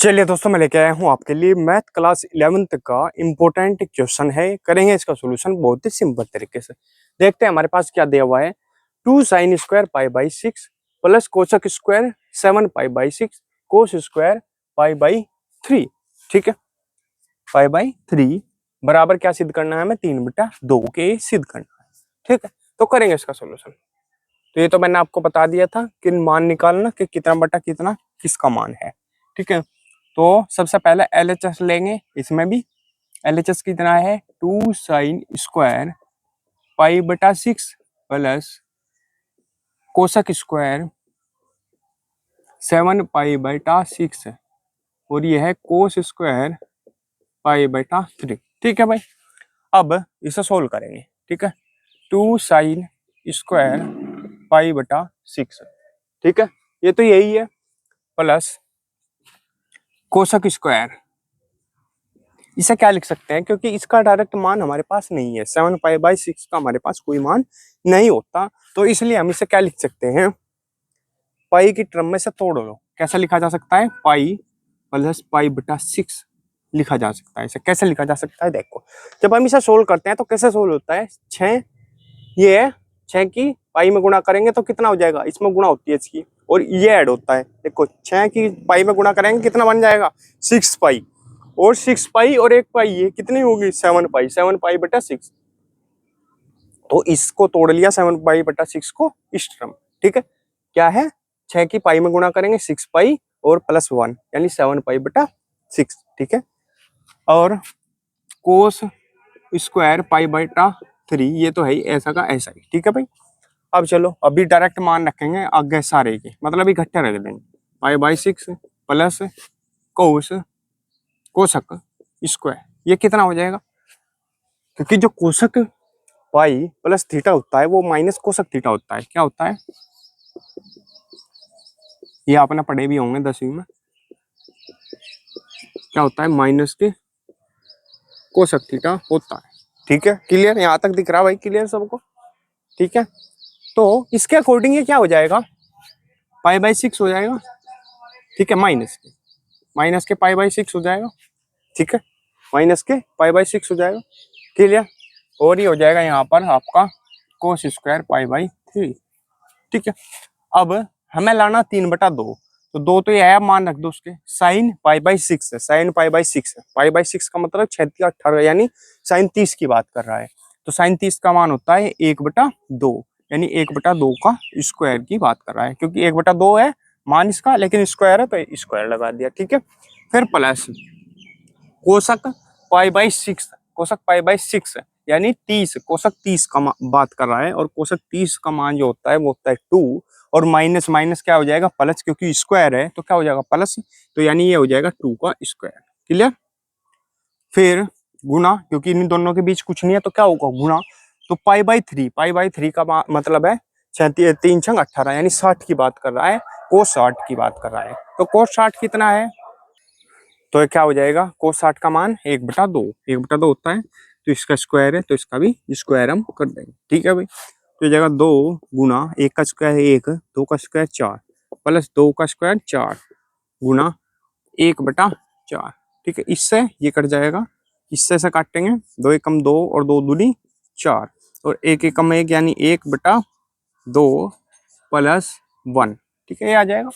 चलिए दोस्तों, मैं लेके आया हूँ आपके लिए मैथ क्लास 11th का इम्पोर्टेंट क्वेश्चन है। करेंगे इसका सॉल्यूशन बहुत ही सिंपल तरीके से। देखते हैं हमारे पास क्या दिया हुआ है। 2 sin square pi by 6 plus cosec square 7 pi by 6 cos square pi by 3। ठीक है, पाई बाई 3 बराबर क्या सिद्ध करना है हमें? 3/2 के सिद्ध करना है। ठीक है, तो करेंगे इसका सोल्यूशन। तो ये तो मैंने आपको बता दिया था कि मान निकालना कि कितना बटा कितना किसका मान है। ठीक है, तो सबसे पहले LHS लेंगे। इसमें भी LHS कितना है? 2 sin स्क्वायर पाई बटा 6 प्लस कोसक स्क्वायर 7 पाई बटा 6 और ये है कोस स्क्वायर पाई बटा 3। ठीक है भाई, अब इसे सोल्व करेंगे। ठीक है, 2 sin स्क्वायर पाई बटा 6। ठीक है, ये तो यही है, प्लस कोसक स्क्वायर। इसे क्या लिख सकते हैं? क्योंकि इसका डायरेक्ट मान हमारे पास नहीं है, 7 पाई बाई 6 का हमारे पास कोई मान नहीं होता, तो इसलिए हम इसे क्या लिख सकते हैं? पाई की टर्म में से तोड़ लो। कैसे लिखा जा सकता है? पाई प्लस पाई बटा 6 लिखा जा सकता है। इसे कैसे लिखा जा सकता है? देखो, जब हम इसे सोल्व करते हैं तो कैसे सोल्व होता है? 6 ये है, 6 की पाई में गुणा करेंगे तो कितना हो जाएगा? इसमें गुणा होती है इसकी, और ये ऐड होता है। देखो, 6 की पाई में गुणा करेंगे कितना बन जाएगा? 6 पाई, और 6 पाई और 1 पाई, ये कितनी होगी? 7 पाई। 7 पाई बटा 6, तो इसको तोड़ लिया 7 पाई बटा 6 को इस टर्म। ठीक है, क्या है? 6 की पाई में गुणा करेंगे 6 पाई और प्लस 1 यानी 7 पाई बटा 6। ठीक है, और कोस स्क्वायर पाई बटा 3, ये तो है ही, ऐसा का ऐसा ही। ठीक है भाई, अब चलो अभी डायरेक्ट मान रखेंगे आगे सारे के, मतलब इकट्ठे रख देंगे। Pi by 6 plus cos cosec square, ये कितना हो जाएगा? क्योंकि जो कोसक पाई प्लस थीटा होता है वो माइनस कोसक थीटा होता है। क्या होता है? ये आपने पढ़े भी होंगे 10वीं में। क्या होता है? माइनस के कोसक थीटा होता है। ठीक है, क्लियर? यहाँ तक दिख रहा भाई? क्लियर सबको? ठीक है, तो इसके अकॉर्डिंग ये क्या हो जाएगा? पाई बाई 6 हो जाएगा। ठीक है, माइनस के पाई बाई 6 हो जाएगा। ठीक है, माइनस के पाई बाई 6 हो जाएगा। क्लियर? और ये हो जाएगा यहाँ पर आपका कोस स्क्वायर पाई बाई 3। ठीक है, अब हमें लाना 3/2, तो 2 तो ये है, मान रख दो उसके। साइन पाई बाई 6 है, साइन पाई बाई 6 है। पाई बाई 6 का मतलब 36 18, यानी साइन 30 की बात कर रहा है। तो साइन 30 का मान होता है 1/2, यानी 1/2 का स्क्वायर की बात कर रहा है, क्योंकि 1/2 है मान इसका, लेकिन स्क्वायर है तो स्क्वायर लगा दिया। ठीक है, फिर plus cosec pi by 6, cosec pi by 6 यानी 30, कोसक 30 का बात कर रहा है, और कोसक 30 का मान जो होता है वो होता है 2, और माइनस माइनस क्या हो जाएगा? प्लस, क्योंकि स्क्वायर है तो क्या हो जाएगा? प्लस, तो यानी ये हो जाएगा 2 का स्क्वायर। क्लियर? फिर गुना, क्योंकि इन दोनों के बीच कुछ नहीं है तो क्या होगा? गुना। तो पाई बाई 3, पाई बाई 3 का मतलब है 3 छंग 18, यानी 60 की बात कर रहा है, कोस 60 की बात कर रहा है। तो कोस 60 कितना है? तो ये क्या हो जाएगा? कोस 60 का मान 1/2, 1/2 होता है, तो इसका स्क्वायर है तो इसका भी स्क्वायर हम कर देंगे। ठीक है भाई, तो ये जाएगा 2 गुना 1 का स्क्वायर 1, 2 का स्क्वायर 4, प्लस 2 का स्क्वायर 4 गुना 1/4। ठीक है, इससे ये कट जाएगा, इससे से काटेंगे, 2 एकम 2 और 2 दूनी 4, और 1 एकम 1 यानी 1/2 प्लस 1। ठीक है, ये आ जाएगा,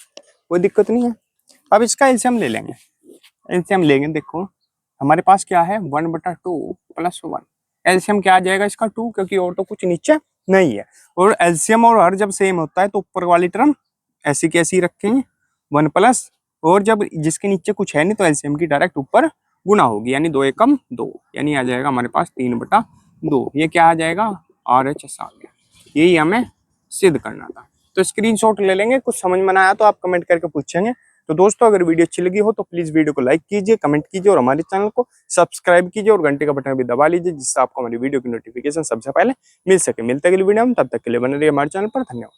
कोई दिक्कत नहीं है। अब इसका एलसीएम ले लेंगे। एलसीएम लेंगे, देखो हमारे पास क्या है? 1/2 प्लस 1। एलसीएम क्या आ जाएगा इसका? 2, क्योंकि और तो कुछ नीचे नहीं है। और एलसीएम और हर जब सेम होता है तो ऊपर वाली टर्म ऐसी की ऐसी रखेंगे 1 प्लस, और जब जिसके नीचे कुछ है नहीं तो एलसीएम की डायरेक्ट ऊपर गुना होगी, यानी 2 एकम 2, यानी आ जाएगा हमारे पास 3/2। ये क्या आ जाएगा? RHS आ गया। यही हमें सिद्ध करना था। तो स्क्रीनशॉट ले लेंगे, कुछ समझ में ना आया तो आप कमेंट करके पूछेंगे। तो दोस्तों, अगर वीडियो अच्छी लगी हो तो प्लीज वीडियो को लाइक कीजिए, कमेंट कीजिए, और हमारे चैनल को सब्सक्राइब कीजिए, और घंटे का बटन भी दबा लीजिए, जिससे आपको हमारी वीडियो की नोटिफिकेशन सबसे पहले मिल सके। मिलते अगली वीडियो में, तब तक के लिए बने रहिए हमारे चैनल पर। धन्यवाद।